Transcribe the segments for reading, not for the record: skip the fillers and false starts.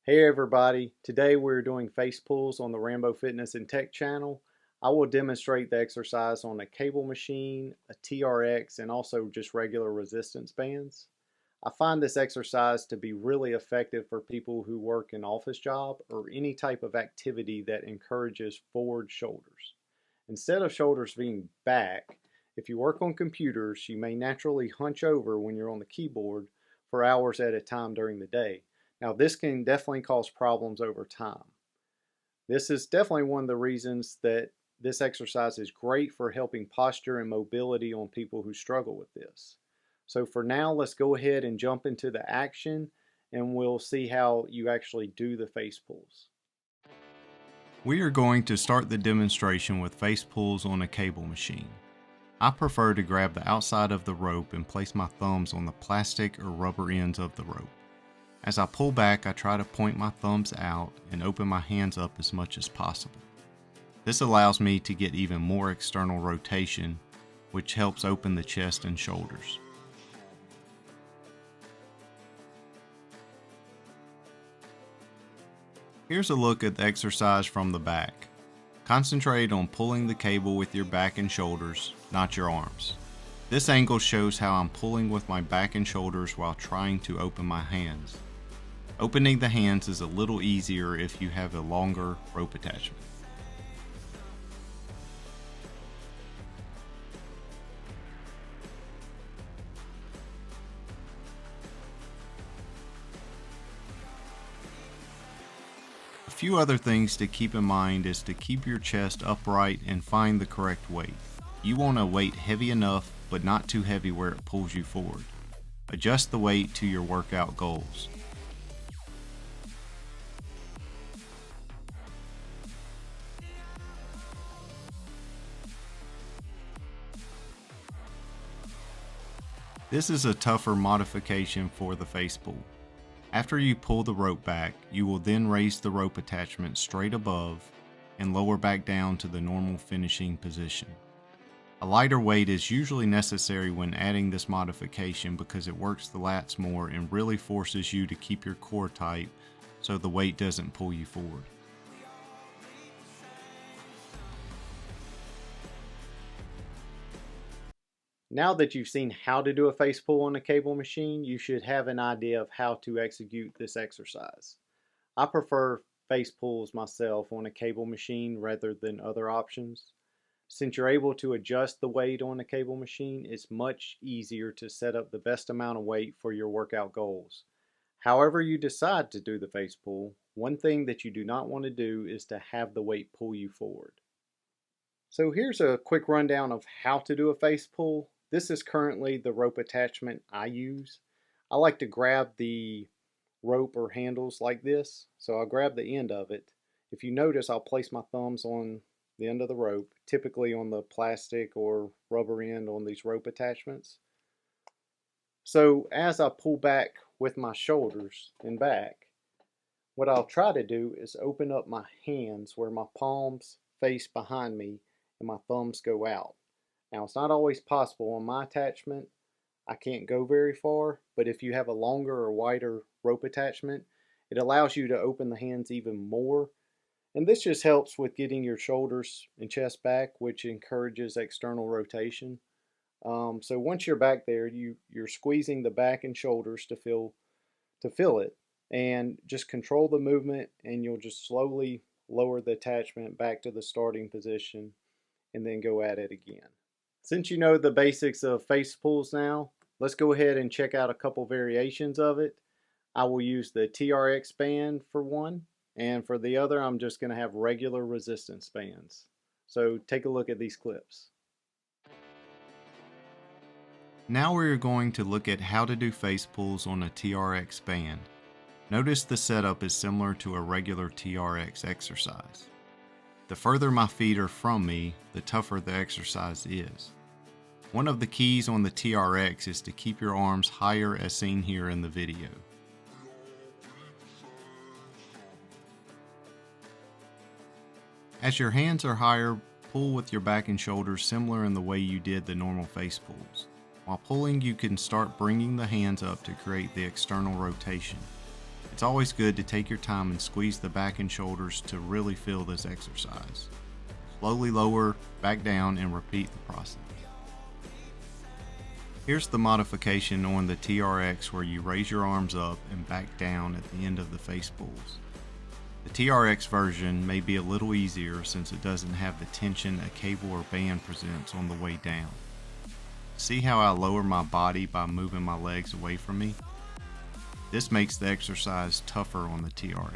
Hey everybody, today we're doing face pulls on the Rambo Fitness and Tech channel. I will demonstrate the exercise on a cable machine, a TRX, and also just regular resistance bands. I find this exercise to be really effective for people who work an office job or any type of activity that encourages forward shoulders. Instead of shoulders being back, if you work on computers, you may naturally hunch over when you're on the keyboard for hours at a time during the day. Now, this can definitely cause problems over time. This is definitely one of the reasons that this exercise is great for helping posture and mobility on people who struggle with this. So for now, let's go ahead and jump into the action and we'll see how you actually do the face pulls. We are going to start the demonstration with face pulls on a cable machine. I prefer to grab the outside of the rope and place my thumbs on the plastic or rubber ends of the rope. As I pull back, I try to point my thumbs out and open my hands up as much as possible. This allows me to get even more external rotation, which helps open the chest and shoulders. Here's a look at the exercise from the back. Concentrate on pulling the cable with your back and shoulders, not your arms. This angle shows how I'm pulling with my back and shoulders while trying to open my hands. Opening the hands is a little easier if you have a longer rope attachment. A few other things to keep in mind is to keep your chest upright and find the correct weight. You want a weight heavy enough but not too heavy where it pulls you forward. Adjust the weight to your workout goals. This is a tougher modification for the face pull. After you pull the rope back, you will then raise the rope attachment straight above and lower back down to the normal finishing position. A lighter weight is usually necessary when adding this modification because it works the lats more and really forces you to keep your core tight so the weight doesn't pull you forward. Now that you've seen how to do a face pull on a cable machine, you should have an idea of how to execute this exercise. I prefer face pulls myself on a cable machine rather than other options. Since you're able to adjust the weight on a cable machine, it's much easier to set up the best amount of weight for your workout goals. However you decide to do the face pull, one thing that you do not want to do is to have the weight pull you forward. So here's a quick rundown of how to do a face pull. This is currently the rope attachment I use. I like to grab the rope or handles like this. So I'll grab the end of it. If you notice, I'll place my thumbs on the end of the rope, typically on the plastic or rubber end on these rope attachments. So as I pull back with my shoulders and back, what I'll try to do is open up my hands where my palms face behind me and my thumbs go out. Now, it's not always possible on my attachment. I can't go very far, but if you have a longer or wider rope attachment, it allows you to open the hands even more. And this just helps with getting your shoulders and chest back, which encourages external rotation. So once you're back there, you're squeezing the back and shoulders to feel it, and just control the movement, and you'll just slowly lower the attachment back to the starting position, and then go at it again. Since you know the basics of face pulls now, let's go ahead and check out a couple variations of it. I will use the TRX band for one, and for the other I'm just going to have regular resistance bands. So take a look at these clips. Now we're going to look at how to do face pulls on a TRX band. Notice the setup is similar to a regular TRX exercise. The further my feet are from me, the tougher the exercise is. One of the keys on the TRX is to keep your arms higher as seen here in the video. As your hands are higher, pull with your back and shoulders similar in the way you did the normal face pulls. While pulling, you can start bringing the hands up to create the external rotation. It's always good to take your time and squeeze the back and shoulders to really feel this exercise. Slowly lower back down and repeat the process. Here's the modification on the TRX where you raise your arms up and back down at the end of the face pulls. The TRX version may be a little easier since it doesn't have the tension a cable or band presents on the way down. See how I lower my body by moving my legs away from me? This makes the exercise tougher on the TRX.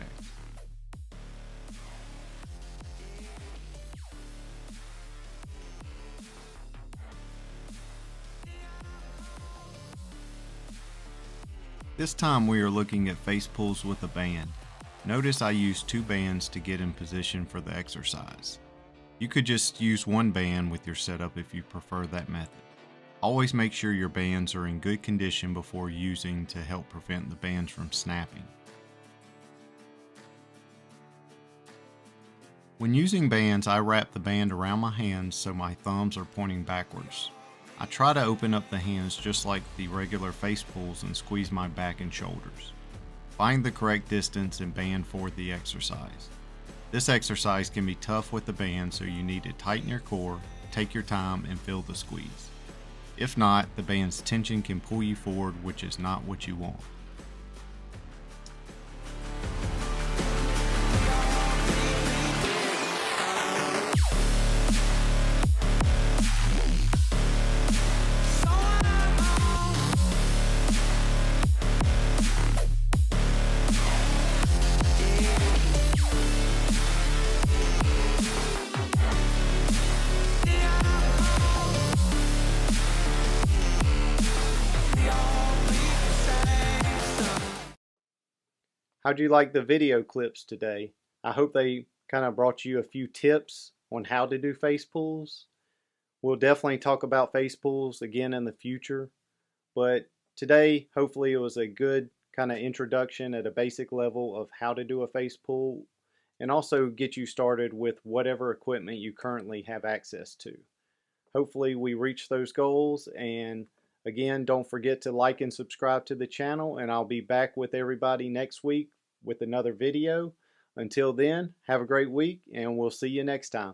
This time we are looking at face pulls with a band. Notice I used 2 bands to get in position for the exercise. You could just use 1 band with your setup if you prefer that method. Always make sure your bands are in good condition before using to help prevent the bands from snapping. When using bands, I wrap the band around my hands so my thumbs are pointing backwards. I try to open up the hands just like the regular face pulls and squeeze my back and shoulders. Find the correct distance and band for the exercise. This exercise can be tough with the band, so you need to tighten your core, take your time, and feel the squeeze. If not, the band's tension can pull you forward, which is not what you want. How'd you like the video clips today? I hope they kind of brought you a few tips on how to do face pulls. We'll definitely talk about face pulls again in the future, but today hopefully it was a good kind of introduction at a basic level of how to do a face pull and also get you started with whatever equipment you currently have access to. Hopefully we reach those goals, and again, don't forget to like and subscribe to the channel, and I'll be back with everybody next week with another video. Until then, have a great week, and we'll see you next time.